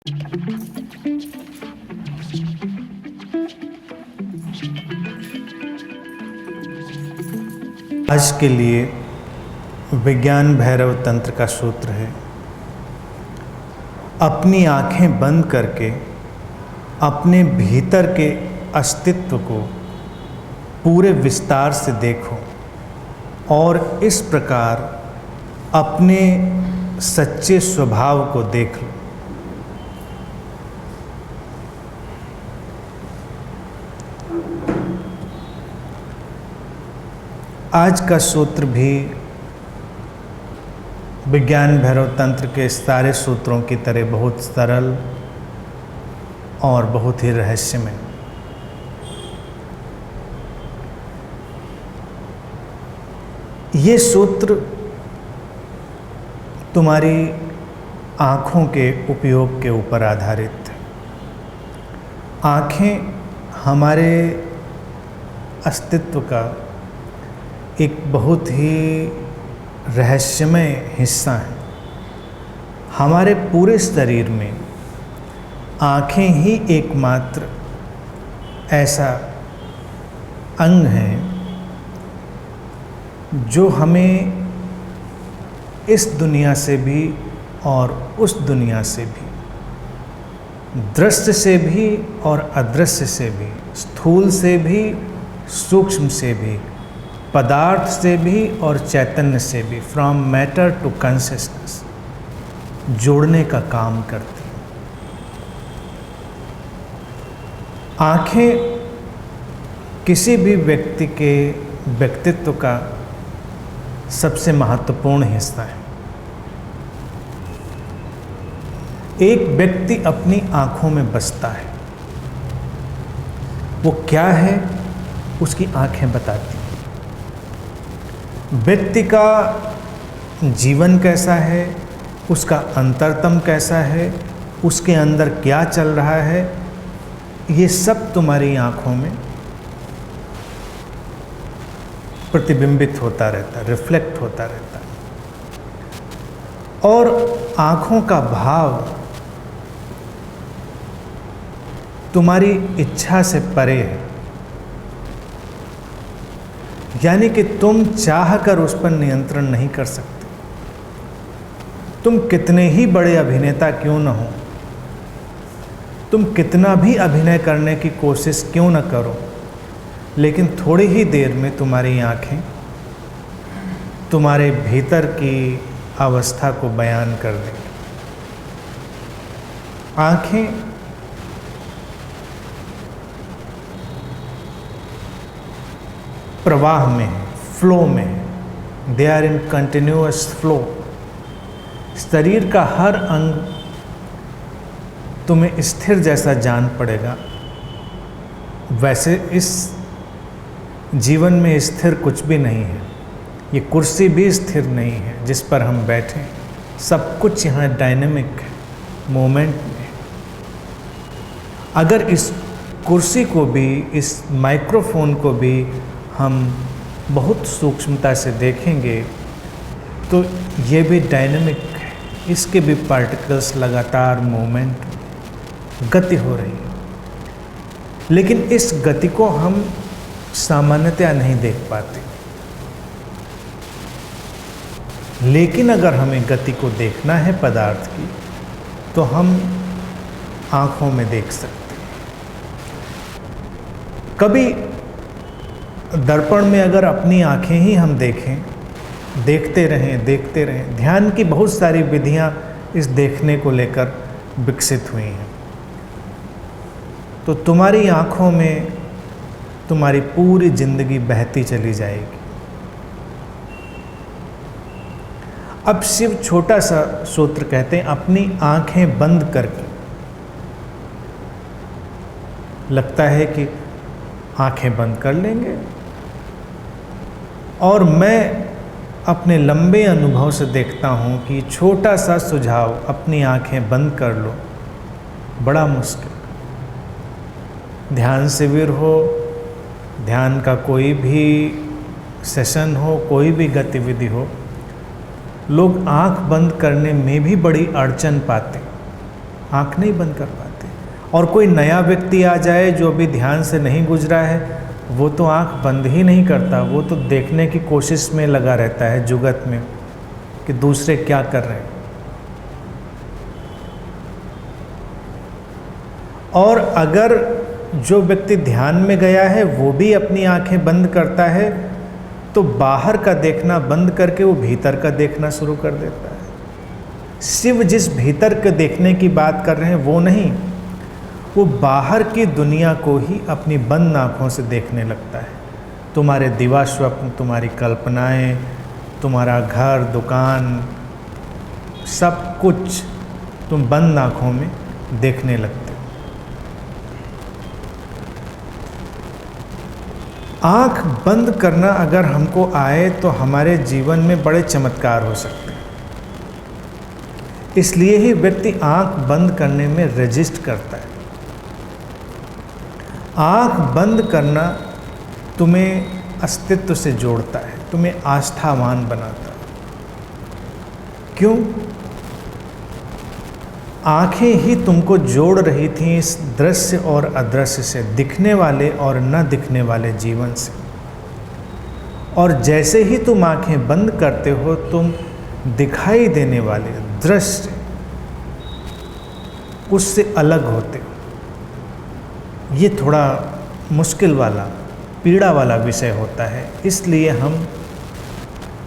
आज के लिए विज्ञान भैरव तंत्र का सूत्र है, अपनी आंखें बंद करके अपने भीतर के अस्तित्व को पूरे विस्तार से देखो और इस प्रकार अपने सच्चे स्वभाव को देख लो। आज का सूत्र भी विज्ञान भैरव तंत्र के सारे सूत्रों की तरह बहुत सरल और बहुत ही रहस्यमय। ये सूत्र तुम्हारी आँखों के उपयोग के ऊपर आधारित है। आँखें हमारे अस्तित्व का एक बहुत ही रहस्यमय हिस्सा है। हमारे पूरे शरीर में आँखें ही एकमात्र ऐसा अंग है जो हमें इस दुनिया से भी और उस दुनिया से भी, दृश्य से भी और अदृश्य से भी, स्थूल से भी सूक्ष्म से भी, पदार्थ से भी और चैतन्य से भी, फ्रॉम मैटर टू कॉन्शियसनेस, जोड़ने का काम करती हैं। आँखें किसी भी व्यक्ति के व्यक्तित्व का सबसे महत्वपूर्ण हिस्सा है। एक व्यक्ति अपनी आँखों में बसता है, वो क्या है उसकी आँखें बताती हैं। व्यक्ति का जीवन कैसा है, उसका अंतरतम कैसा है, उसके अंदर क्या चल रहा है, ये सब तुम्हारी आँखों में प्रतिबिंबित होता रहता है, रिफ्लेक्ट होता रहता है। और आँखों का भाव तुम्हारी इच्छा से परे है, यानी कि तुम चाहकर उस पर नियंत्रण नहीं कर सकते। तुम कितने ही बड़े अभिनेता क्यों न हो, तुम कितना भी अभिनय करने की कोशिश क्यों न करो, लेकिन थोड़ी ही देर में तुम्हारी आँखें तुम्हारे भीतर की अवस्था को बयान कर देंगी। आँखें प्रवाह में, फ्लो में, they are in continuous flow. शरीर का हर अंग तुम्हें स्थिर जैसा जान पड़ेगा, वैसे इस जीवन में स्थिर कुछ भी नहीं है। ये कुर्सी भी स्थिर नहीं है जिस पर हम बैठे, सब कुछ यहाँ डायनेमिक है, मोमेंट में। अगर इस कुर्सी को भी, इस माइक्रोफोन को भी हम बहुत सूक्ष्मता से देखेंगे तो ये भी डायनेमिक है, इसके भी पार्टिकल्स लगातार मूवमेंट, गति हो रही है। लेकिन इस गति को हम सामान्यतया नहीं देख पाते। लेकिन अगर हमें गति को देखना है पदार्थ की, तो हम आँखों में देख सकते हैं। कभी दर्पण में अगर अपनी आँखें ही हम देखें, देखते रहें, ध्यान की बहुत सारी विधियाँ इस देखने को लेकर विकसित हुई हैं, तो तुम्हारी आँखों में तुम्हारी पूरी जिंदगी बहती चली जाएगी। अब शिव छोटा सा सूत्र कहते हैं, अपनी आँखें बंद करके। लगता है कि आँखें बंद कर लेंगे, और मैं अपने लंबे अनुभव से देखता हूँ कि छोटा सा सुझाव, अपनी आँखें बंद कर लो, बड़ा मुश्किल। ध्यान शिविर हो, ध्यान का कोई भी सेशन हो, कोई भी गतिविधि हो, लोग आँख बंद करने में भी बड़ी अड़चन पाते। आँख नहीं बंद कर पाते। और कोई नया व्यक्ति आ जाए जो अभी ध्यान से नहीं गुजरा है, वो तो आँख बंद ही नहीं करता, वो तो देखने की कोशिश में लगा रहता है जुगत में कि दूसरे क्या कर रहे हैं। और अगर जो व्यक्ति ध्यान में गया है वो भी अपनी आंखें बंद करता है, तो बाहर का देखना बंद करके वो भीतर का देखना शुरू कर देता है। शिव जिस भीतर के देखने की बात कर रहे हैं वो नहीं, वो बाहर की दुनिया को ही अपनी बंद आँखों से देखने लगता है। तुम्हारे दिवा स्वप्न, तुम्हारी कल्पनाएं, तुम्हारा घर, दुकान, सब कुछ तुम बंद आँखों में देखने लगते हो। आँख बंद करना अगर हमको आए तो हमारे जीवन में बड़े चमत्कार हो सकते हैं। इसलिए ही व्यक्ति आँख बंद करने में रेजिस्ट करता है। आँख बंद करना तुम्हें अस्तित्व से जोड़ता है, तुम्हें आस्थावान बनाता है। क्यों? आँखें ही तुमको जोड़ रही थीं इस दृश्य और अदृश्य से, दिखने वाले और न दिखने वाले जीवन से। और जैसे ही तुम आँखें बंद करते हो, तुम दिखाई देने वाले दृश्य उससे अलग होते हो। ये थोड़ा मुश्किल वाला, पीड़ा वाला विषय होता है, इसलिए हम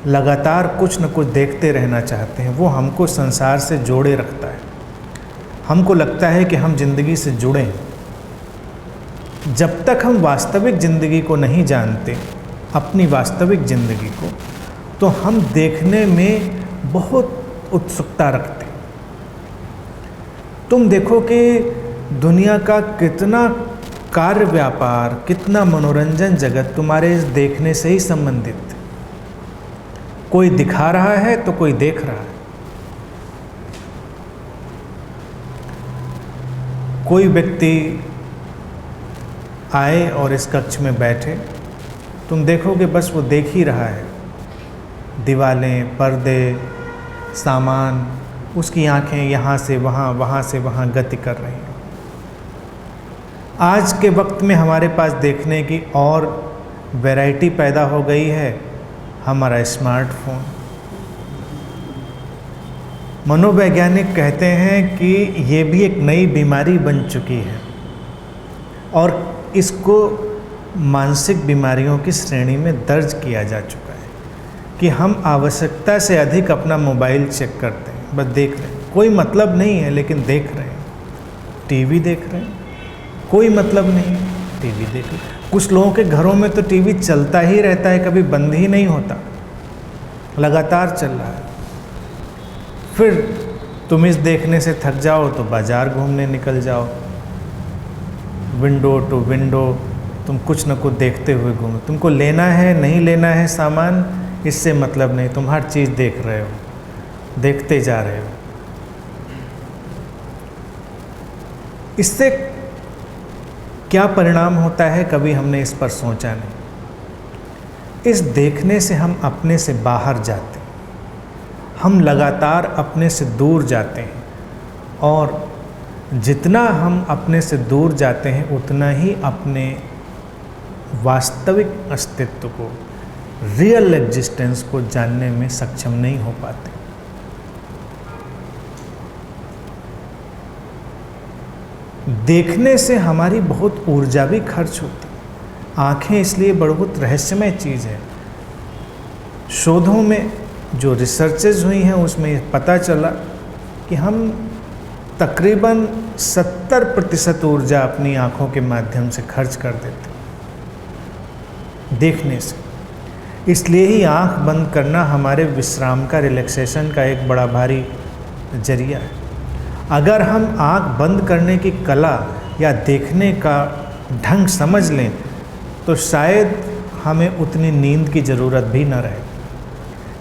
लगातार कुछ न कुछ देखते रहना चाहते हैं। वो हमको संसार से जोड़े रखता है। हमको लगता है कि हम जिंदगी से जुड़े हैं। जब तक हम वास्तविक ज़िंदगी को नहीं जानते, अपनी वास्तविक ज़िंदगी को, तो हम देखने में बहुत उत्सुकता रखते हैं। तुम देखो कि दुनिया का कितना कार्य व्यापार, कितना मनोरंजन जगत तुम्हारे इस देखने से ही संबंधित है। कोई दिखा रहा है तो कोई देख रहा है। कोई व्यक्ति आए और इस कक्ष में बैठे, तुम देखोगे बस वो देख ही रहा है। दीवारें, पर्दे, सामान, उसकी आंखें यहाँ से वहाँ, वहाँ से वहाँ गति कर रही हैं। आज के वक्त में हमारे पास देखने की और वैरायटी पैदा हो गई है, हमारा स्मार्टफोन। मनोवैज्ञानिक कहते हैं कि ये भी एक नई बीमारी बन चुकी है और इसको मानसिक बीमारियों की श्रेणी में दर्ज किया जा चुका है कि हम आवश्यकता से अधिक अपना मोबाइल चेक करते हैं, बस देख रहे हैं, कोई मतलब नहीं है लेकिन देख रहे हैं। टीवी देख रहे हैं, कोई मतलब नहीं है, टीवी देख रहे हैं। कुछ लोगों के घरों में तो टीवी चलता ही रहता है, कभी बंद ही नहीं होता, लगातार चल रहा है। फिर तुम इस देखने से थक जाओ तो बाज़ार घूमने निकल जाओ, विंडो टू विंडो तुम कुछ न कुछ देखते हुए घूमो। तुमको लेना है नहीं लेना है सामान, इससे मतलब नहीं, तुम हर चीज़ देख रहे हो, देखते जा रहे हो। इससे क्या परिणाम होता है, कभी हमने इस पर सोचा नहीं। इस देखने से हम अपने से बाहर जाते हैं, हम लगातार अपने से दूर जाते हैं, और जितना हम अपने से दूर जाते हैं उतना ही अपने वास्तविक अस्तित्व को, रियल एग्जिस्टेंस को जानने में सक्षम नहीं हो पाते। देखने से हमारी बहुत ऊर्जा भी खर्च होती है। आँखें इसलिए बहुत रहस्यमय चीज़ है। शोधों में जो रिसर्चेज हुई हैं उसमें पता चला कि हम तकरीबन 70% ऊर्जा अपनी आँखों के माध्यम से खर्च कर देते हैं देखने से। इसलिए ही आँख बंद करना हमारे विश्राम का, रिलैक्सेशन का एक बड़ा भारी जरिया है। अगर हम आँख बंद करने की कला या देखने का ढंग समझ लें तो शायद हमें उतनी नींद की ज़रूरत भी न रहे।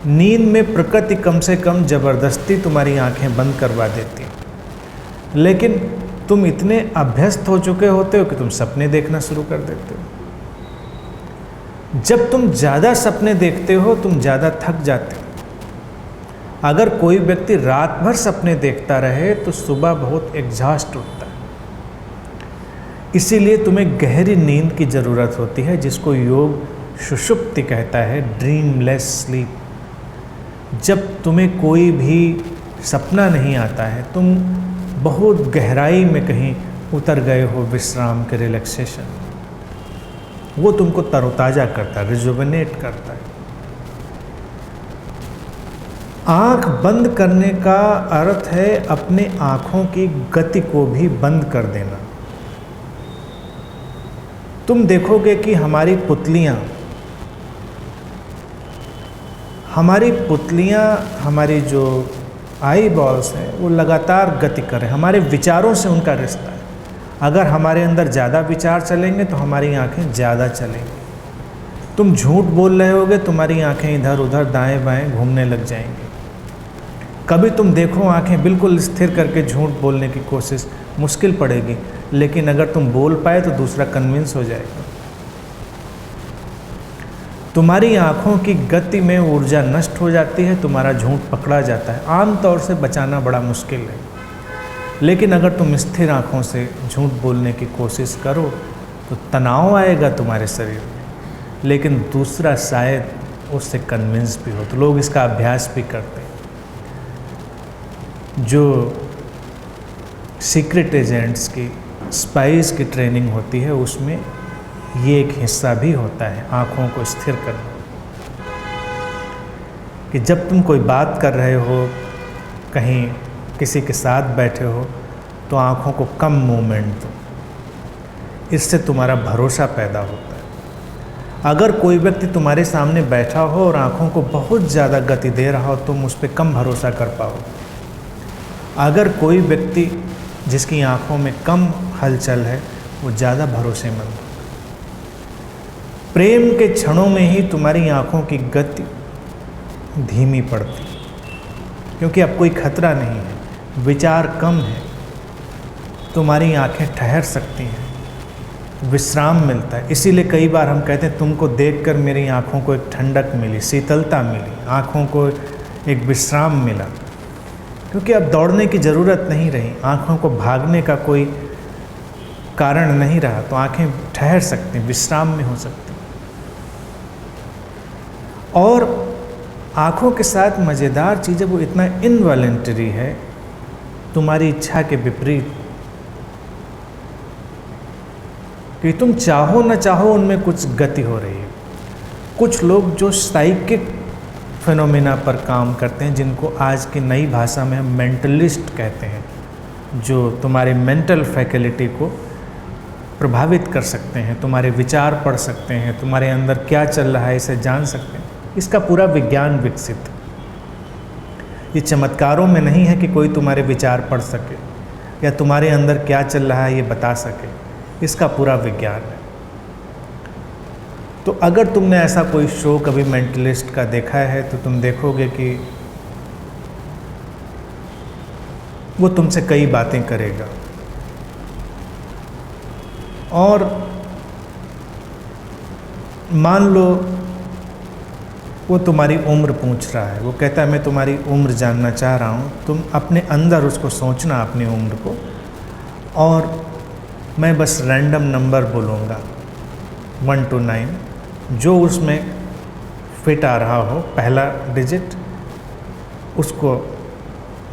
नींद में प्रकृति कम से कम ज़बरदस्ती तुम्हारी आंखें बंद करवा देती है, लेकिन तुम इतने अभ्यस्त हो चुके होते हो कि तुम सपने देखना शुरू कर देते हो। जब तुम ज़्यादा सपने देखते हो तुम ज़्यादा थक जाते हो, अगर कोई व्यक्ति रात भर सपने देखता रहे तो सुबह बहुत एग्जॉस्ट उठता है। इसीलिए तुम्हें गहरी नींद की ज़रूरत होती है, जिसको योग सुषुप्ति कहता है, ड्रीमलेस स्लीप। जब तुम्हें कोई भी सपना नहीं आता है, तुम बहुत गहराई में कहीं उतर गए हो विश्राम के, रिलैक्सेशन, वो तुमको तरोताज़ा करता है, रिजुविनेट करता है। आँख बंद करने का अर्थ है अपने आँखों की गति को भी बंद कर देना। तुम देखोगे कि हमारी पुतलियाँ, हमारी जो आई बॉल्स हैं वो लगातार गति करें। हमारे विचारों से उनका रिश्ता है। अगर हमारे अंदर ज़्यादा विचार चलेंगे तो हमारी आँखें ज़्यादा चलेंगी। तुम झूठ बोल रहे होगे, तुम्हारी आँखें इधर उधर दाएं बाएं घूमने लग जाएंगी। कभी तुम देखो आँखें बिल्कुल स्थिर करके झूठ बोलने की कोशिश, मुश्किल पड़ेगी, लेकिन अगर तुम बोल पाए तो दूसरा कन्विंस हो जाएगा। तुम्हारी आँखों की गति में ऊर्जा नष्ट हो जाती है, तुम्हारा झूठ पकड़ा जाता है। आमतौर से बचाना बड़ा मुश्किल है, लेकिन अगर तुम स्थिर आँखों से झूठ बोलने की कोशिश करो तो तनाव आएगा तुम्हारे शरीर में, लेकिन दूसरा शायद उससे कन्विंस भी हो। तो लोग इसका अभ्यास भी करते हैं। जो सीक्रेट एजेंट्स की, स्पाइस की ट्रेनिंग होती है, उसमें ये एक हिस्सा भी होता है, आँखों को स्थिर करना। कि जब तुम कोई बात कर रहे हो, कहीं किसी के साथ बैठे हो, तो आँखों को कम मूवमेंट दो। इससे तुम्हारा भरोसा पैदा होता है। अगर कोई व्यक्ति तुम्हारे सामने बैठा हो और आँखों को बहुत ज़्यादा गति दे रहा हो, तुम उस पर कम भरोसा कर पाओगे। अगर कोई व्यक्ति जिसकी आँखों में कम हलचल है, वो ज़्यादा भरोसेमंद हो। प्रेम के क्षणों में ही तुम्हारी आँखों की गति धीमी पड़ती, क्योंकि अब कोई खतरा नहीं है, विचार कम है, तुम्हारी आँखें ठहर सकती हैं, विश्राम मिलता है। इसीलिए कई बार हम कहते हैं, तुमको देखकर मेरी आँखों को एक ठंडक मिली, शीतलता मिली, आँखों को एक विश्राम मिला, क्योंकि अब दौड़ने की ज़रूरत नहीं रही, आँखों को भागने का कोई कारण नहीं रहा, तो आँखें ठहर सकती, विश्राम में हो सकती। और आँखों के साथ मज़ेदार चीज़ है, वो इतना इनवॉलंटरी है, तुम्हारी इच्छा के विपरीत, कि तुम चाहो न चाहो उनमें कुछ गति हो रही है। कुछ लोग जो साइकिक फिनोमेना पर काम करते हैं, जिनको आज की नई भाषा में हम मेंटलिस्ट कहते हैं, जो तुम्हारे मेंटल फैकल्टी को प्रभावित कर सकते हैं, तुम्हारे विचार पढ़ सकते हैं, तुम्हारे अंदर क्या चल रहा है इसे जान सकते हैं। इसका पूरा विज्ञान विकसित है। ये चमत्कारों में नहीं है कि कोई तुम्हारे विचार पढ़ सके या तुम्हारे अंदर क्या चल रहा है ये बता सके, इसका पूरा विज्ञान है। तो अगर तुमने ऐसा कोई शो कभी मेंटलिस्ट का देखा है, तो तुम देखोगे कि वो तुमसे कई बातें करेगा और मान लो वो तुम्हारी उम्र पूछ रहा है, वो कहता है मैं तुम्हारी उम्र जानना चाह रहा हूँ। तुम अपने अंदर उसको सोचना, अपनी उम्र को, और मैं बस रैंडम नंबर बोलूँगा 1 to 9, जो उसमें फिट आ रहा हो, पहला डिजिट, उसको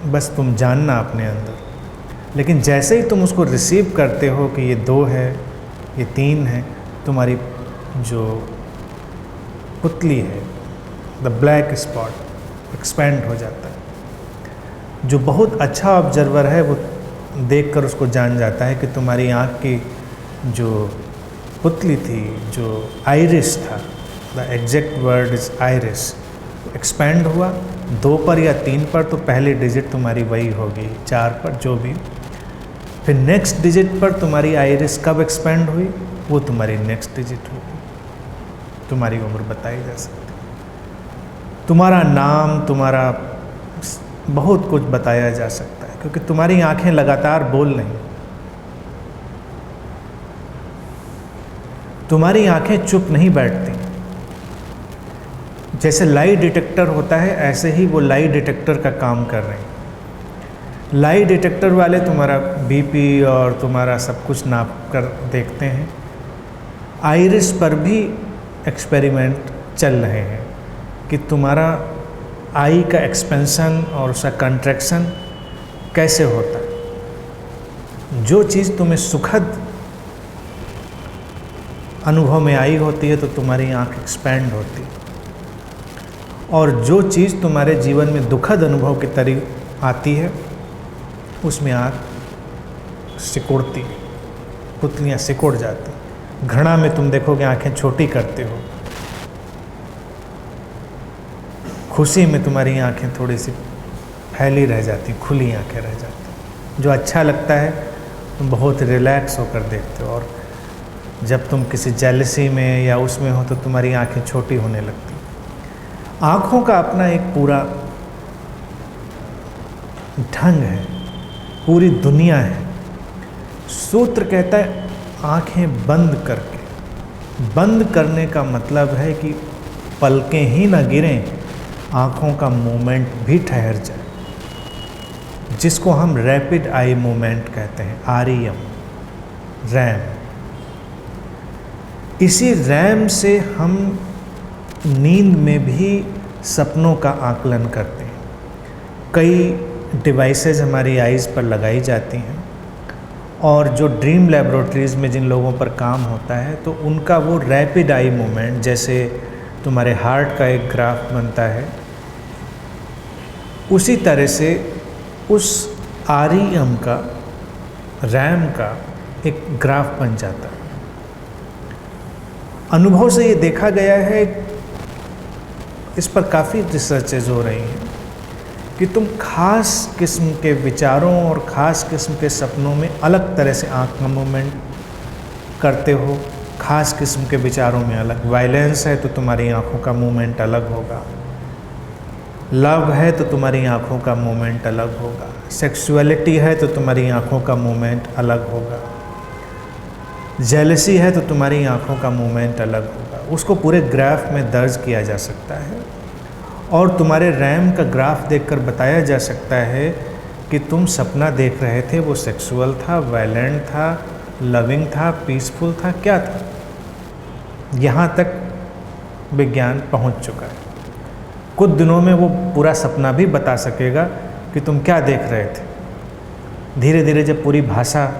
बस तुम जानना अपने अंदर। लेकिन जैसे ही तुम उसको रिसीव करते हो कि ये 2 है, ये 3 है, तुम्हारी जो पुतली है, द ब्लैक स्पॉट, एक्सपेंड हो जाता है। जो बहुत अच्छा ऑब्जर्वर है वो देखकर उसको जान जाता है कि तुम्हारी आँख की जो पुतली थी, जो आइरिस था, the exact word is iris, expand हुआ 2 पर या 3 पर, तो पहली डिजिट तुम्हारी वही होगी, 4 पर जो भी। फिर नेक्स्ट डिजिट पर तुम्हारी आइरिस कब एक्सपेंड हुई, वो तुम्हारी नेक्स्ट डिजिट होगी। तुम्हारी उम्र बताई जा सकती है, तुम्हारा नाम, तुम्हारा बहुत कुछ बताया जा सकता है, क्योंकि तुम्हारी आंखें लगातार बोल रही, तुम्हारी आंखें चुप नहीं बैठती। जैसे लाई डिटेक्टर होता है, ऐसे ही वो लाई डिटेक्टर का काम कर रहे हैं। लाई डिटेक्टर वाले तुम्हारा बीपी और तुम्हारा सब कुछ नाप कर देखते हैं। आइरिस पर भी एक्सपेरिमेंट चल रहे हैं कि तुम्हारा आई का एक्सपेंशन और उसका कंट्रैक्शन कैसे होता है। जो चीज़ तुम्हें सुखद अनुभव में आई होती है तो तुम्हारी आँख एक्सपैंड होती है, और जो चीज़ तुम्हारे जीवन में दुखद अनुभव की तरह आती है उसमें आँख सिकुड़ती है, पुतलियाँ सिकुड़ जाती। घृणा में तुम देखोगे आंखें छोटी करते हो, खुशी में तुम्हारी आंखें थोड़ी सी फैली रह जाती, खुली आंखें रह जाती। जो अच्छा लगता है तुम बहुत रिलैक्स होकर देखते हो, और जब तुम किसी जेलसी में या उसमें हो तो तुम्हारी आंखें छोटी होने लगती। आँखों का अपना एक पूरा ढंग है, पूरी दुनिया है। सूत्र कहता है आँखें बंद करके। बंद करने का मतलब है कि पलकें ही ना गिरें, आँखों का मूवमेंट भी ठहर जाए, जिसको हम रैपिड आई मूवमेंट कहते हैं, REM, रैम। इसी रैम से हम नींद में भी सपनों का आकलन करते हैं। कई डिवाइसेस हमारी आइज़ पर लगाई जाती हैं, और जो ड्रीम लैबोरेटरीज़ में जिन लोगों पर काम होता है तो उनका वो रैपिड आई मूवमेंट, जैसे तुम्हारे हार्ट का एक ग्राफ बनता है, उसी तरह से उस REM का, रैम का एक ग्राफ बन जाता है। अनुभव से ये देखा गया है, इस पर काफ़ी रिसर्चेज हो रही हैं कि तुम खास किस्म के विचारों और ख़ास किस्म के सपनों में अलग तरह से आँख का मूवमेंट करते हो। ख़ास किस्म के विचारों में अलग, वायलेंस है तो तुम्हारी आँखों का मूवमेंट अलग होगा, लव है तो तुम्हारी आँखों का मूवमेंट अलग होगा, सेक्सुअलिटी है तो तुम्हारी आँखों का मूवमेंट अलग होगा, जेलसी है तो तुम्हारी आँखों का मूवमेंट अलग होगा। उसको पूरे ग्राफ में दर्ज किया जा सकता है, और तुम्हारे रैम का ग्राफ देखकर बताया जा सकता है कि तुम सपना देख रहे थे वो सेक्सुअल था, वायलेंट था, लविंग था, पीसफुल था, क्या था। यहाँ तक विज्ञान पहुँच चुका है। कुछ दिनों में वो पूरा सपना भी बता सकेगा कि तुम क्या देख रहे थे। धीरे धीरे जब पूरी भाषा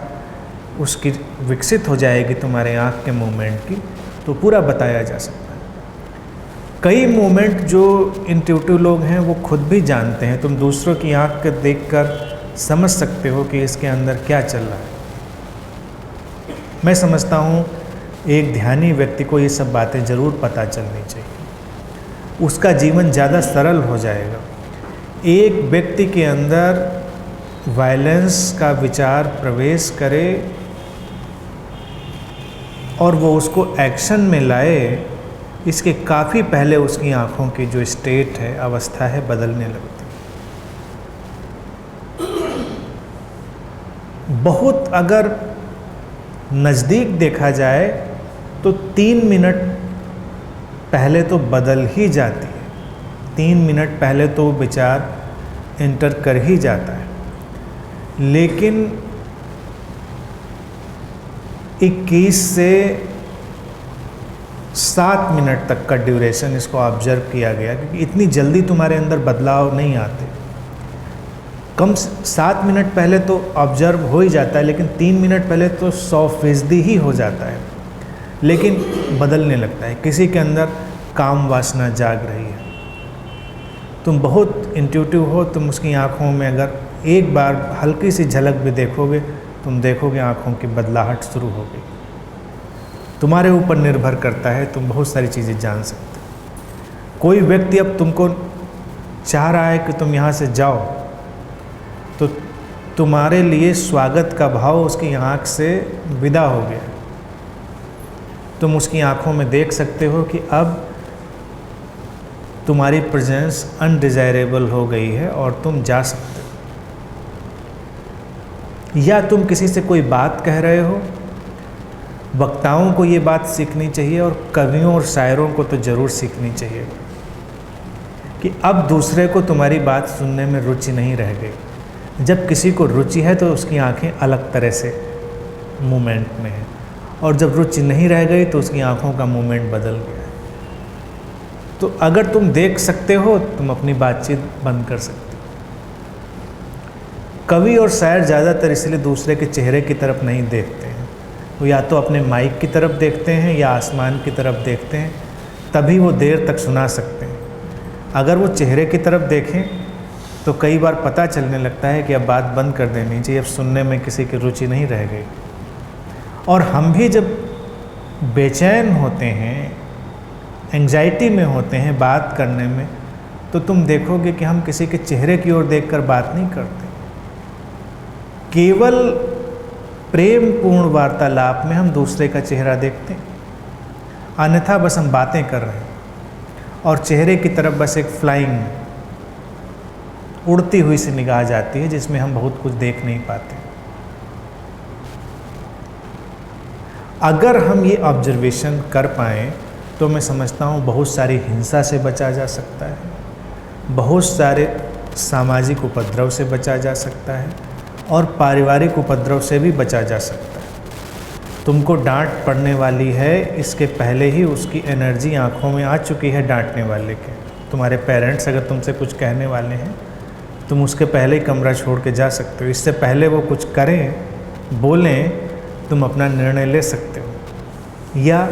उसकी विकसित हो जाएगी तुम्हारे आँख के मूवमेंट की, तो पूरा बताया जा सकता है। कई मोमेंट जो इंट्यूटिव लोग हैं वो खुद भी जानते हैं, तुम दूसरों की आँख को देखकर समझ सकते हो कि इसके अंदर क्या चल रहा है। मैं समझता हूँ एक ध्यानी व्यक्ति को ये सब बातें ज़रूर पता चलनी चाहिए, उसका जीवन ज़्यादा सरल हो जाएगा। एक व्यक्ति के अंदर वायलेंस का विचार प्रवेश करे और वो उसको एक्शन में लाए, इसके काफ़ी पहले उसकी आँखों की जो स्टेट है, अवस्था है, बदलने लगती। बहुत अगर नज़दीक देखा जाए तो 3 मिनट पहले तो बदल ही जाती है, 3 मिनट पहले तो विचार एंटर कर ही जाता है। लेकिन 21 से 7 मिनट तक का ड्यूरेशन इसको ऑब्जर्व किया गया, क्योंकि इतनी जल्दी तुम्हारे अंदर बदलाव नहीं आते। कम 7 मिनट पहले तो ऑब्जर्व हो ही जाता है, लेकिन 3 मिनट पहले तो 100% ही हो जाता है, लेकिन बदलने लगता है। किसी के अंदर काम वासना जाग रही है, तुम बहुत इंट्यूटिव हो, तुम उसकी आँखों में अगर एक बार हल्की सी झलक भी देखोगे, तुम देखोगे आँखों की बदलाहट शुरू हो गई। तुम्हारे ऊपर निर्भर करता है, तुम बहुत सारी चीज़ें जान सकते हो। कोई व्यक्ति अब तुमको चाह रहा है कि तुम यहाँ से जाओ, तो तुम्हारे लिए स्वागत का भाव उसकी आँख से विदा हो गया। तुम उसकी आँखों में देख सकते हो कि अब तुम्हारी प्रेजेंस अनडिज़ायरेबल हो गई है और तुम जा सकते हो। या तुम किसी से कोई बात कह रहे हो, वक्ताओं को ये बात सीखनी चाहिए, और कवियों और शायरों को तो ज़रूर सीखनी चाहिए कि अब दूसरे को तुम्हारी बात सुनने में रुचि नहीं रह गई। जब किसी को रुचि है तो उसकी आंखें अलग तरह से मूवमेंट में है, और जब रुचि नहीं रह गई तो उसकी आंखों का मूवमेंट बदल गया है। तो अगर तुम देख सकते हो, तुम अपनी बातचीत बंद कर सकते हो। कवि और शायर ज़्यादातर इसलिए दूसरे के चेहरे की तरफ नहीं देखते हैं, वो या तो अपने माइक की तरफ देखते हैं या आसमान की तरफ देखते हैं, तभी वो देर तक सुना सकते हैं। अगर वो चेहरे की तरफ देखें तो कई बार पता चलने लगता है कि अब बात बंद कर देनी चाहिए, अब सुनने में किसी की रुचि नहीं रह गई। और हम भी जब बेचैन होते हैं, एंजाइटी में होते हैं बात करने में, तो तुम देखोगे कि हम किसी के चेहरे की ओर देखकर बात नहीं करते। केवल प्रेम पूर्ण वार्तालाप में हम दूसरे का चेहरा देखते हैं, अन्यथा बस हम बातें कर रहे हैं और चेहरे की तरफ बस एक फ्लाइंग उड़ती हुई सी निगाह जाती है, जिसमें हम बहुत कुछ देख नहीं पाते। अगर हम ये ऑब्जर्वेशन कर पाएँ तो मैं समझता हूँ बहुत सारी हिंसा से बचा जा सकता है, बहुत सारे सामाजिक उपद्रव से बचा जा सकता है, और पारिवारिक उपद्रव से भी बचा जा सकता है। तुमको डांट पड़ने वाली है, इसके पहले ही उसकी एनर्जी आंखों में आ चुकी है डांटने वाले के। तुम्हारे पेरेंट्स अगर तुमसे कुछ कहने वाले हैं, तुम उसके पहले ही कमरा छोड़ के जा सकते हो। इससे पहले वो कुछ करें, बोलें, तुम अपना निर्णय ले सकते हो या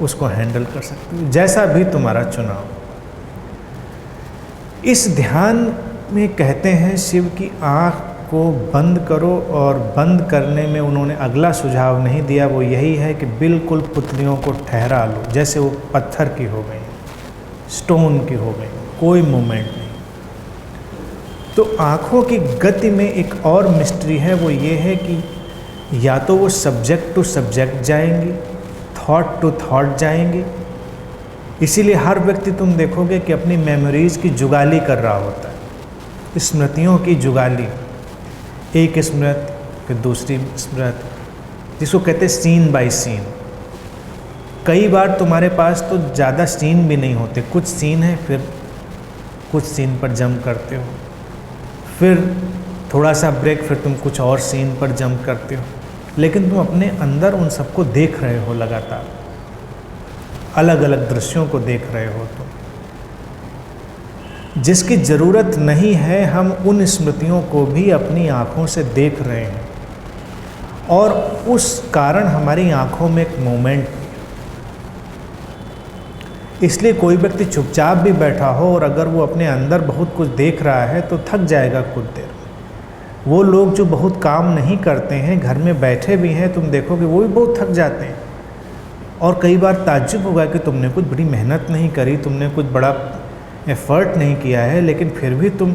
उसको हैंडल कर सकते हो, जैसा भी तुम्हारा चुनाव। इस ध्यान में कहते हैं शिव की आँख को बंद करो, और बंद करने में उन्होंने अगला सुझाव नहीं दिया, वो यही है कि बिल्कुल पुतलियों को ठहरा लो, जैसे वो पत्थर की हो गई, स्टोन की हो गई, कोई मूवमेंट नहीं। तो आँखों की गति में एक और मिस्ट्री है, वो ये है कि या तो वो सब्जेक्ट टू सब्जेक्ट जाएंगी, थॉट टू थॉट जाएंगी। इसीलिए हर व्यक्ति तुम देखोगे कि अपनी मेमोरीज़ की जुगाली कर रहा होता है, स्मृतियों की जुगाली, एक स्मृति फिर दूसरी स्मृति, जिसको कहते हैं सीन बाय सीन। कई बार तुम्हारे पास तो ज़्यादा सीन भी नहीं होते, कुछ सीन है, फिर कुछ सीन पर जंप करते हो, फिर थोड़ा सा ब्रेक, फिर तुम कुछ और सीन पर जंप करते हो, लेकिन तुम अपने अंदर उन सबको देख रहे हो, लगातार अलग अलग दृश्यों को देख रहे हो। तुम जिसकी ज़रूरत नहीं है, हम उन स्मृतियों को भी अपनी आँखों से देख रहे हैं, और उस कारण हमारी आँखों में एक मोमेंट। इसलिए कोई व्यक्ति चुपचाप भी बैठा हो और अगर वो अपने अंदर बहुत कुछ देख रहा है तो थक जाएगा कुछ देर। वो लोग जो बहुत काम नहीं करते हैं, घर में बैठे भी हैं, तुम देखोगे वो भी बहुत थक जाते हैं। और कई बार ताज्जुब होगा कि तुमने कुछ बड़ी मेहनत नहीं करी, तुमने कुछ बड़ा एफर्ट नहीं किया है, लेकिन फिर भी तुम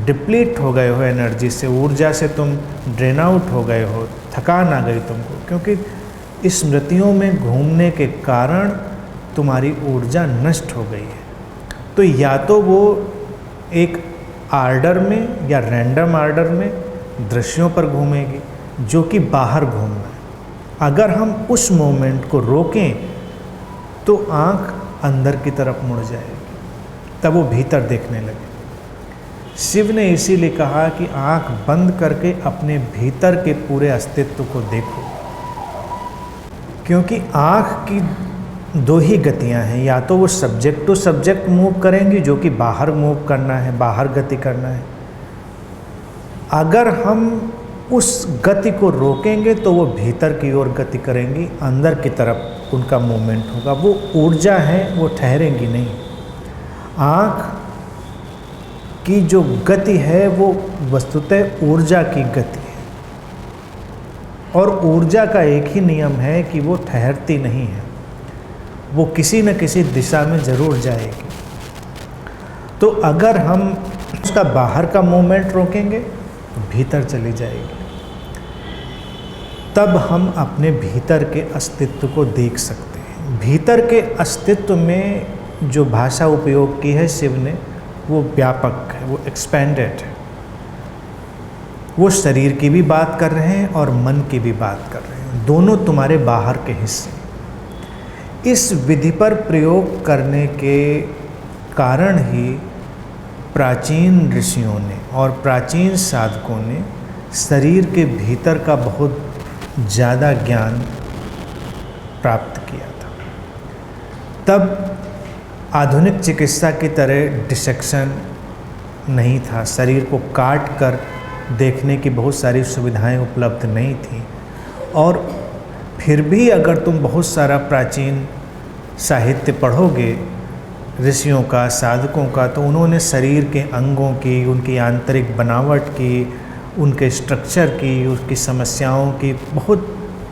डिप्लीट हो गए हो एनर्जी से, ऊर्जा से तुम ड्रेन आउट हो गए हो, थकान आ गई तुमको, क्योंकि स्मृतियों में घूमने के कारण तुम्हारी ऊर्जा नष्ट हो गई है। तो या तो वो एक आर्डर में या रैंडम आर्डर में दृश्यों पर घूमेगी, जो कि बाहर घूमना है। अगर हम उस मोमेंट को रोकें तो आँख अंदर की तरफ मुड़ जाएगी, तब वो भीतर देखने लगे। शिव ने इसीलिए कहा कि आँख बंद करके अपने भीतर के पूरे अस्तित्व को देखो, क्योंकि आँख की दो ही गतियाँ हैं, या तो वो सब्जेक्ट टू सब्जेक्ट मूव करेंगी, जो कि बाहर मूव करना है, बाहर गति करना है। अगर हम उस गति को रोकेंगे तो वो भीतर की ओर गति करेंगी, अंदर की तरफ उनका मूवमेंट होगा। वो ऊर्जा है, वो ठहरेंगी नहीं। आँख की जो गति है वो वस्तुतः ऊर्जा की गति है, और ऊर्जा का एक ही नियम है कि वो ठहरती नहीं है, वो किसी न किसी दिशा में ज़रूर जाएगी। तो अगर हम उसका बाहर का मूवमेंट रोकेंगे तो भीतर चली जाएगी, तब हम अपने भीतर के अस्तित्व को देख सकते हैं। भीतर के अस्तित्व में जो भाषा उपयोग की है शिव ने, वो व्यापक है, वो एक्सपेंडेड है। वो शरीर की भी बात कर रहे हैं और मन की भी बात कर रहे हैं, दोनों तुम्हारे बाहर के हिस्से। इस विधि पर प्रयोग करने के कारण ही प्राचीन ऋषियों ने और प्राचीन साधकों ने शरीर के भीतर का बहुत ज़्यादा ज्ञान प्राप्त किया था। तब आधुनिक चिकित्सा की तरह डिसेक्शन नहीं था, शरीर को काट कर देखने की बहुत सारी सुविधाएं उपलब्ध नहीं थी। और फिर भी अगर तुम बहुत सारा प्राचीन साहित्य पढ़ोगे ऋषियों का, साधकों का, तो उन्होंने शरीर के अंगों की, उनकी आंतरिक बनावट की, उनके स्ट्रक्चर की, उसकी समस्याओं की बहुत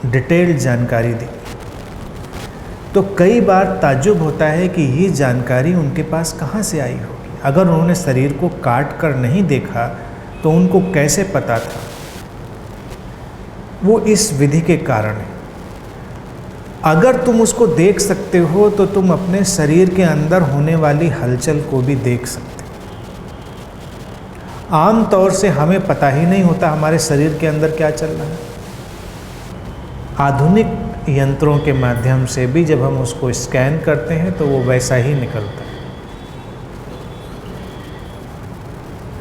डिटेल्ड जानकारी दी। तो कई बार ताज्जुब होता है कि ये जानकारी उनके पास कहाँ से आई होगी। अगर उन्होंने शरीर को काट कर नहीं देखा तो उनको कैसे पता था? वो इस विधि के कारण है। अगर तुम उसको देख सकते हो तो तुम अपने शरीर के अंदर होने वाली हलचल को भी देख सकते हो। आम तौर से हमें पता ही नहीं होता हमारे शरीर के अंदर क्या चल रहा है। आधुनिक यंत्रों के माध्यम से भी जब हम उसको स्कैन करते हैं तो वो वैसा ही निकलता है।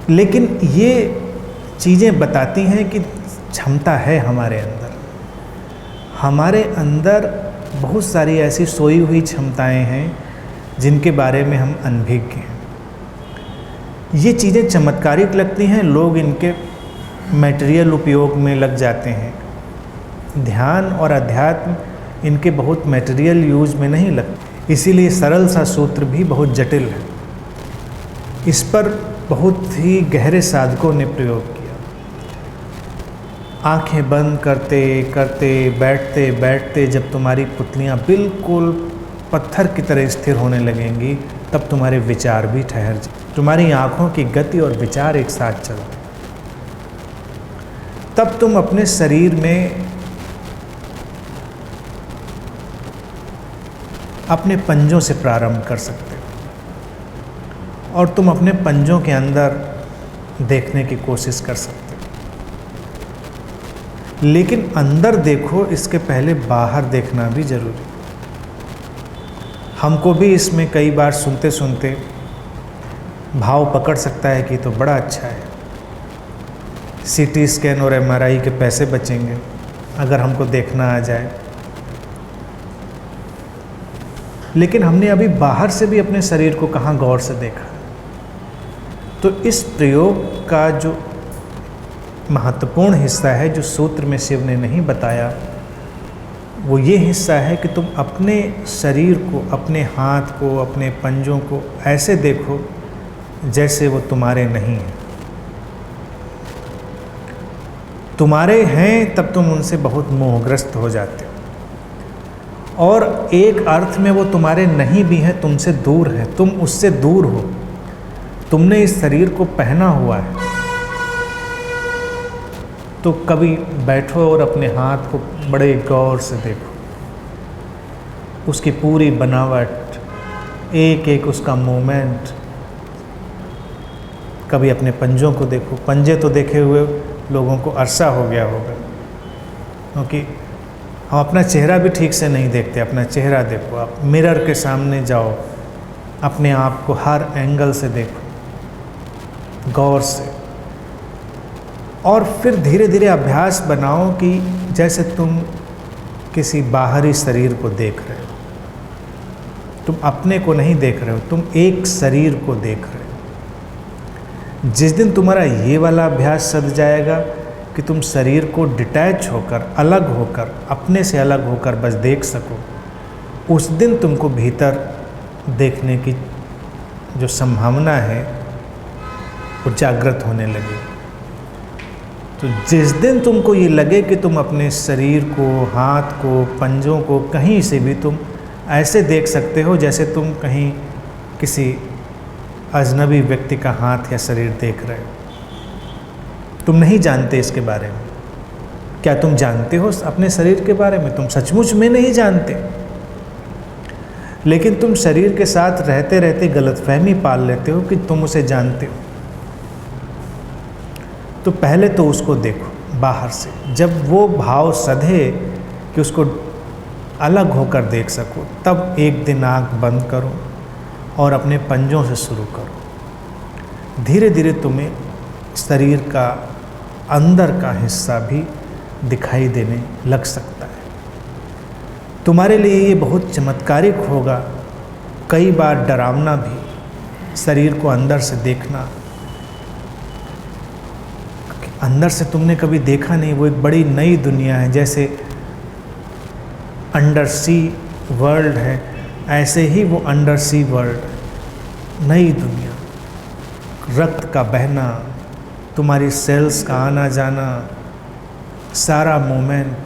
लेकिन ये चीज़ें बताती हैं कि क्षमता है हमारे अंदर। हमारे अंदर बहुत सारी ऐसी सोई हुई क्षमताएं हैं जिनके बारे में हम अनभिज्ञ हैं। ये चीज़ें चमत्कारिक लगती हैं, लोग इनके मटेरियल उपयोग में लग जाते हैं। ध्यान और अध्यात्म इनके बहुत मटेरियल यूज में नहीं लगते, इसीलिए सरल सा सूत्र भी बहुत जटिल है। इस पर बहुत ही गहरे साधकों ने प्रयोग किया। आंखें बंद करते करते बैठते बैठते जब तुम्हारी पुतलियां बिल्कुल पत्थर की तरह स्थिर होने लगेंगी तब तुम्हारे विचार भी ठहर जाए। तुम्हारी आंखों की गति और विचार एक साथ चलते, तब तुम अपने शरीर में अपने पंजों से प्रारंभ कर सकते हो और तुम अपने पंजों के अंदर देखने की कोशिश कर सकते हो। लेकिन अंदर देखो, इसके पहले बाहर देखना भी जरूरी। हमको भी इसमें कई बार सुनते सुनते भाव पकड़ सकता है कि तो बड़ा अच्छा है, सीटी स्कैन और एमआरआई के पैसे बचेंगे अगर हमको देखना आ जाए। लेकिन हमने अभी बाहर से भी अपने शरीर को कहाँ गौर से देखा। तो इस प्रयोग का जो महत्वपूर्ण हिस्सा है, जो सूत्र में शिव ने नहीं बताया, वो ये हिस्सा है कि तुम अपने शरीर को, अपने हाथ को, अपने पंजों को ऐसे देखो जैसे वो तुम्हारे नहीं हैं। तुम्हारे हैं तब तुम उनसे बहुत मोहग्रस्त हो जाते हो, और एक अर्थ में वो तुम्हारे नहीं भी हैं, तुमसे दूर है, तुम उससे दूर हो। तुमने इस शरीर को पहना हुआ है। तो कभी बैठो और अपने हाथ को बड़े गौर से देखो, उसकी पूरी बनावट, एक एक उसका मूवमेंट। कभी अपने पंजों को देखो। पंजे तो देखे हुए लोगों को अरसा हो गया होगा, क्योंकि हम अपना चेहरा भी ठीक से नहीं देखते। अपना चेहरा देखो, आप मिरर के सामने जाओ, अपने आप को हर एंगल से देखो गौर से, और फिर धीरे धीरे अभ्यास बनाओ कि जैसे तुम किसी बाहरी शरीर को देख रहे हो। तुम अपने को नहीं देख रहे हो, तुम एक शरीर को देख रहे हो। जिस दिन तुम्हारा ये वाला अभ्यास सध जाएगा कि तुम शरीर को डिटैच होकर, अलग होकर, अपने से अलग होकर बस देख सको, उस दिन तुमको भीतर देखने की जो संभावना है वो जागृत होने लगे। तो जिस दिन तुमको ये लगे कि तुम अपने शरीर को, हाथ को, पंजों को कहीं से भी तुम ऐसे देख सकते हो जैसे तुम कहीं किसी अजनबी व्यक्ति का हाथ या शरीर देख रहे हो। तुम नहीं जानते इसके बारे में। क्या तुम जानते हो अपने शरीर के बारे में? तुम सचमुच में नहीं जानते, लेकिन तुम शरीर के साथ रहते रहते गलतफहमी पाल लेते हो कि तुम उसे जानते हो। तो पहले तो उसको देखो बाहर से। जब वो भाव सधे कि उसको अलग होकर देख सको, तब एक दिन आँख बंद करो और अपने पंजों से शुरू करो। धीरे धीरे तुम्हें शरीर का अंदर का हिस्सा भी दिखाई देने लग सकता है। तुम्हारे लिए ये बहुत चमत्कारिक होगा, कई बार डरावना भी, शरीर को अंदर से देखना। अंदर से तुमने कभी देखा नहीं, वो एक बड़ी नई दुनिया है। जैसे अंडर सी वर्ल्ड है, ऐसे ही वो अंडर सी वर्ल्ड है, नई दुनिया। रक्त का बहना, तुम्हारी सेल्स का आना जाना, सारा मूवमेंट,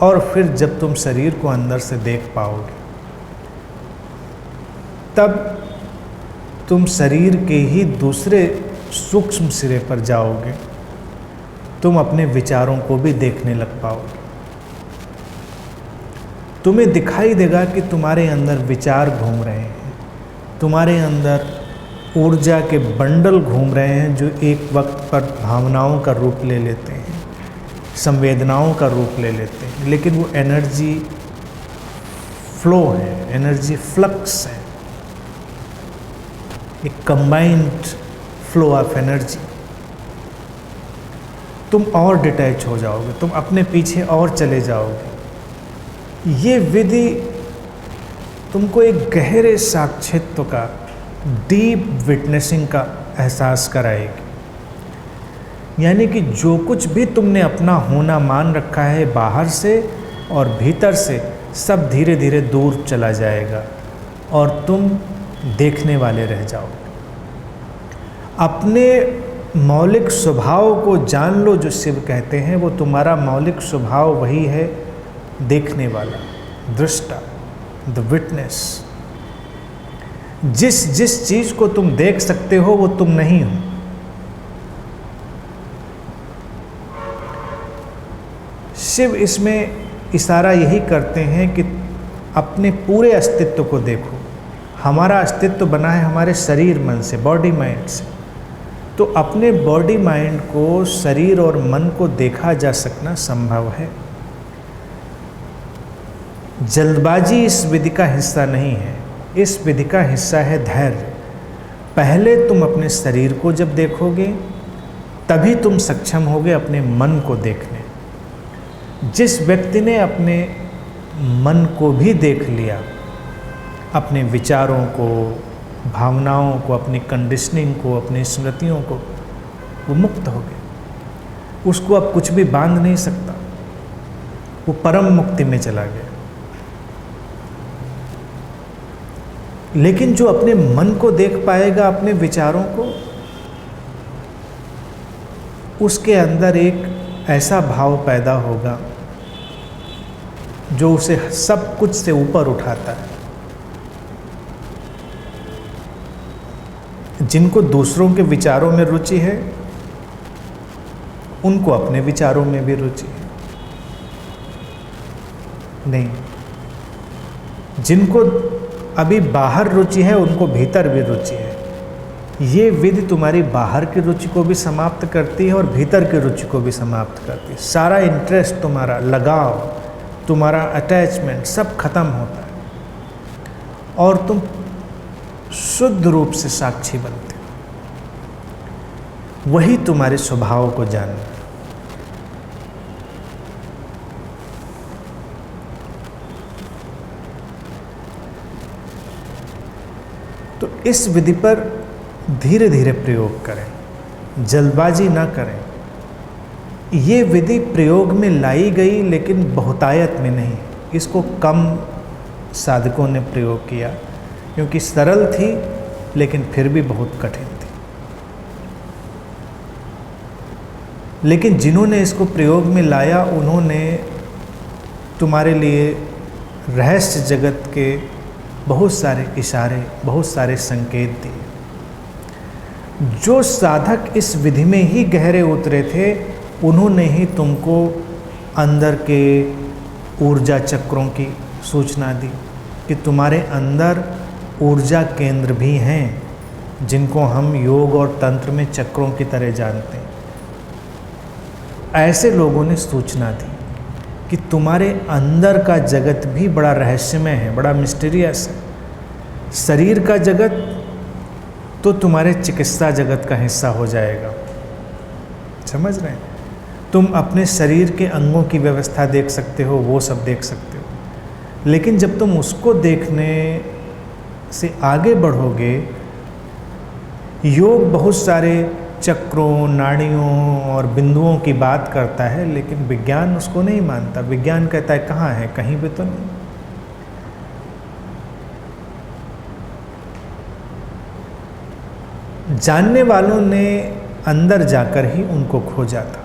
और फिर जब तुम शरीर को अंदर से देख पाओगे तब तुम शरीर के ही दूसरे सूक्ष्म सिरे पर जाओगे। तुम अपने विचारों को भी देखने लग पाओगे। तुम्हें दिखाई देगा कि तुम्हारे अंदर विचार घूम रहे हैं, तुम्हारे अंदर ऊर्जा के बंडल घूम रहे हैं जो एक वक्त पर भावनाओं का रूप ले लेते हैं, संवेदनाओं का रूप ले लेते हैं, लेकिन वो एनर्जी फ्लो है, एनर्जी फ्लक्स है, एक कंबाइंड फ्लो ऑफ एनर्जी। तुम और डिटैच हो जाओगे, तुम अपने पीछे और चले जाओगे। ये विधि तुमको एक गहरे साक्षित्व का, डीप विटनेसिंग का एहसास कराएगी। यानी कि जो कुछ भी तुमने अपना होना मान रखा है बाहर से और भीतर से, सब धीरे धीरे दूर चला जाएगा और तुम देखने वाले रह जाओगे। अपने मौलिक स्वभाव को जान लो। जो शिव कहते हैं वो तुम्हारा मौलिक स्वभाव वही है, देखने वाला, दृष्टा, द विटनेस। जिस जिस चीज को तुम देख सकते हो वो तुम नहीं हो। शिव इसमें इशारा यही करते हैं कि अपने पूरे अस्तित्व को देखो। हमारा अस्तित्व बना है हमारे शरीर मन से, बॉडी माइंड से। तो अपने बॉडी माइंड को, शरीर और मन को देखा जा सकना संभव है। जल्दबाजी इस विधि का हिस्सा नहीं है। इस विधि का हिस्सा है धैर्य। पहले तुम अपने शरीर को जब देखोगे तभी तुम सक्षम होगे अपने मन को देखने। जिस व्यक्ति ने अपने मन को भी देख लिया, अपने विचारों को, भावनाओं को, अपनी कंडीशनिंग को, अपनी स्मृतियों को, वो मुक्त हो गया। उसको अब कुछ भी बांध नहीं सकता। वो परम मुक्ति में चला गया। लेकिन जो अपने मन को देख पाएगा, अपने विचारों को, उसके अंदर एक ऐसा भाव पैदा होगा जो उसे सब कुछ से ऊपर उठाता है। जिनको दूसरों के विचारों में रुचि है, उनको अपने विचारों में भी रुचि है नहीं। जिनको अभी बाहर रुचि है, उनको भीतर भी रुचि है। ये विधि तुम्हारी बाहर की रुचि को भी समाप्त करती है और भीतर की रुचि को भी समाप्त करती है। सारा इंटरेस्ट तुम्हारा, लगाव, तुम्हारा अटैचमेंट सब खत्म होता है और तुम शुद्ध रूप से साक्षी बनते हो। वही तुम्हारे स्वभाव को जानना। तो इस विधि पर धीरे धीरे प्रयोग करें, जल्दबाजी ना करें। ये विधि प्रयोग में लाई गई लेकिन बहुतायत में नहीं। इसको कम साधकों ने प्रयोग किया क्योंकि सरल थी लेकिन फिर भी बहुत कठिन थी। लेकिन जिन्होंने इसको प्रयोग में लाया, उन्होंने तुम्हारे लिए रहस्य जगत के बहुत सारे इशारे, बहुत सारे संकेत दिए। जो साधक इस विधि में ही गहरे उतरे थे, उन्होंने ही तुमको अंदर के ऊर्जा चक्रों की सूचना दी कि तुम्हारे अंदर ऊर्जा केंद्र भी हैं, जिनको हम योग और तंत्र में चक्रों की तरह जानते हैं। ऐसे लोगों ने सूचना दी कि तुम्हारे अंदर का जगत भी बड़ा रहस्यमय है, बड़ा मिस्टीरियस है। शरीर का जगत तो तुम्हारे चिकित्सा जगत का हिस्सा हो जाएगा, समझ रहे हैं? तुम अपने शरीर के अंगों की व्यवस्था देख सकते हो, वो सब देख सकते हो, लेकिन जब तुम उसको देखने से आगे बढ़ोगे, योग बहुत सारे चक्रों, नाड़ियों और बिंदुओं की बात करता है, लेकिन विज्ञान उसको नहीं मानता। विज्ञान कहता है कहाँ है, कहीं भी तो नहीं। जानने वालों ने अंदर जाकर ही उनको खोजा था।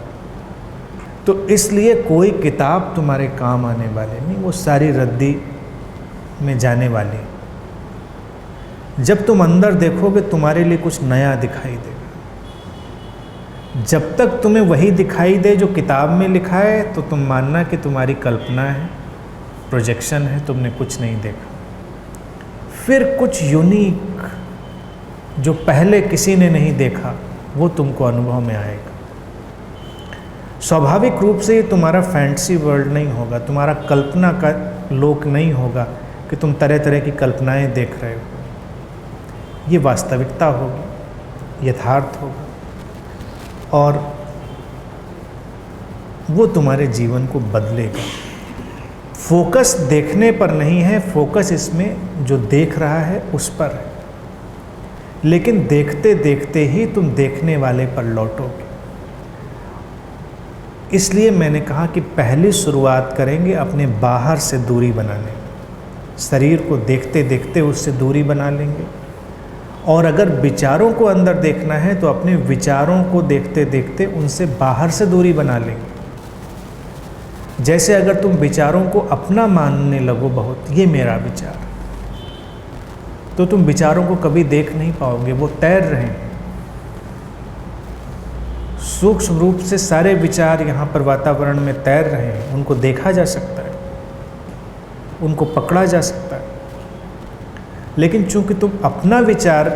तो इसलिए कोई किताब तुम्हारे काम आने वाले नहीं, वो सारी रद्दी में जाने वाली। जब तुम अंदर देखोगे तुम्हारे लिए कुछ नया दिखाई देगा। जब तक तुम्हें वही दिखाई दे जो किताब में लिखा है, तो तुम मानना कि तुम्हारी कल्पना है, प्रोजेक्शन है, तुमने कुछ नहीं देखा। फिर कुछ यूनिक जो पहले किसी ने नहीं देखा, वो तुमको अनुभव में आएगा। स्वाभाविक रूप से ये तुम्हारा फैंटेसी वर्ल्ड नहीं होगा, तुम्हारा कल्पना का लोक नहीं होगा कि तुम तरह तरह की कल्पनाएं देख रहे हो। ये वास्तविकता होगी, यथार्थ होगा, और वो तुम्हारे जीवन को बदलेगा। फोकस देखने पर नहीं है, फोकस इसमें जो देख रहा है उस पर है। लेकिन देखते देखते ही तुम देखने वाले पर लौटोगे। इसलिए मैंने कहा कि पहली शुरुआत करेंगे अपने बाहर से दूरी बनाने। शरीर को देखते देखते उससे दूरी बना लेंगे, और अगर विचारों को अंदर देखना है तो अपने विचारों को देखते देखते उनसे बाहर से दूरी बना लेंगे। जैसे अगर तुम विचारों को अपना मानने लगो बहुत, ये मेरा विचार, तो तुम विचारों को कभी देख नहीं पाओगे, वो तैर रहे हैं। सूक्ष्म रूप से सारे विचार यहाँ पर वातावरण में तैर रहे हैं, उनको देखा जा सकता है, उनको पकड़ा जा सकता है। लेकिन चूंकि तुम अपना विचार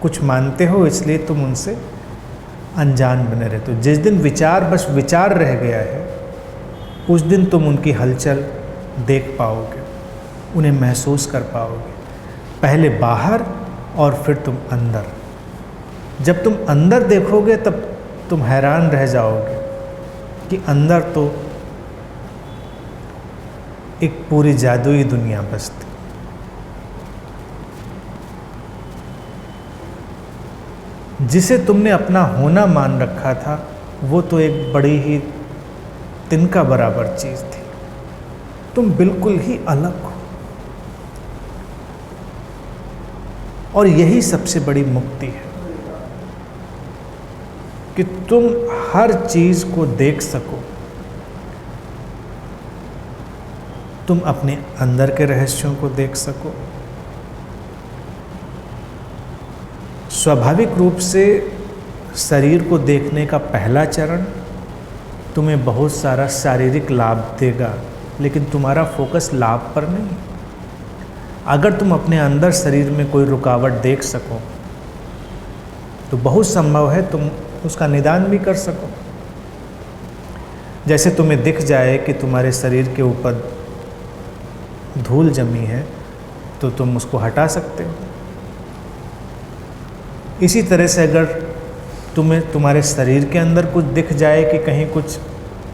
कुछ मानते हो, इसलिए तुम उनसे अनजान बने रहते हो। जिस दिन विचार बस विचार रह गया है, उस दिन तुम उनकी हलचल देख पाओगे, उन्हें महसूस कर पाओगे। पहले बाहर और फिर तुम अंदर। जब तुम अंदर देखोगे तब तुम हैरान रह जाओगे कि अंदर तो एक पूरी जादुई दुनिया बसती। जिसे तुमने अपना होना मान रखा था, वो तो एक बड़ी ही तिनका बराबर चीज थी। तुम बिल्कुल ही अलग हो, और यही सबसे बड़ी मुक्ति है कि तुम हर चीज को देख सको। तुम अपने अंदर के रहस्यों को देख सको। स्वाभाविक रूप से शरीर को देखने का पहला चरण तुम्हें बहुत सारा शारीरिक लाभ देगा, लेकिन तुम्हारा फोकस लाभ पर नहीं। अगर तुम अपने अंदर शरीर में कोई रुकावट देख सको, तो बहुत संभव है तुम उसका निदान भी कर सको। जैसे तुम्हें दिख जाए कि तुम्हारे शरीर के ऊपर धूल जमी है, तो तुम उसको हटा सकते हो। इसी तरह से अगर तुम्हें तुम्हारे शरीर के अंदर कुछ दिख जाए कि कहीं कुछ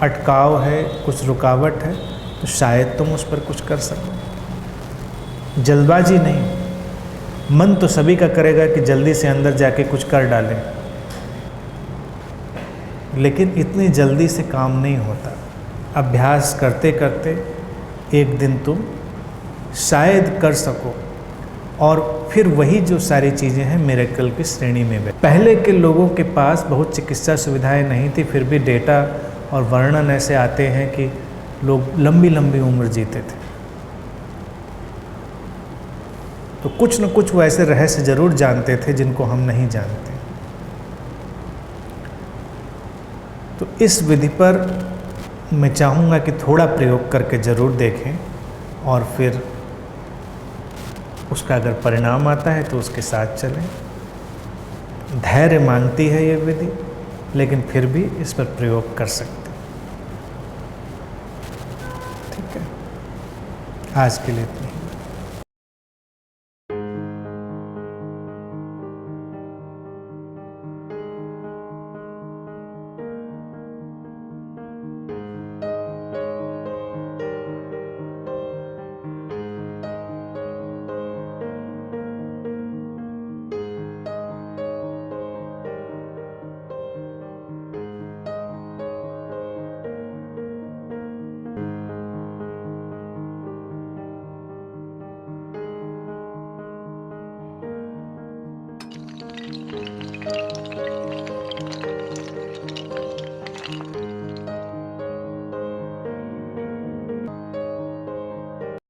अटकाव है, कुछ रुकावट है, तो शायद तुम उस पर कुछ कर सको। जल्दबाजी नहीं। मन तो सभी का करेगा कि जल्दी से अंदर जाके कुछ कर डालें, लेकिन इतनी जल्दी से काम नहीं होता। अभ्यास करते करते एक दिन तुम शायद कर सको, और फिर वही जो सारी चीज़ें हैं मिरेकल की श्रेणी में। पहले के लोगों के पास बहुत चिकित्सा सुविधाएं नहीं थी, फिर भी डेटा और वर्णन ऐसे आते हैं कि लोग लंबी लंबी उम्र जीते थे। तो कुछ न कुछ वो ऐसे रहस्य जरूर जानते थे जिनको हम नहीं जानते। तो इस विधि पर मैं चाहूँगा कि थोड़ा प्रयोग करके ज़रूर देखें, और फिर उसका अगर परिणाम आता है तो उसके साथ चलें। धैर्य मांगती है ये विधि, लेकिन फिर भी इस पर प्रयोग कर सकते हैं। आज के लिए इतना ही।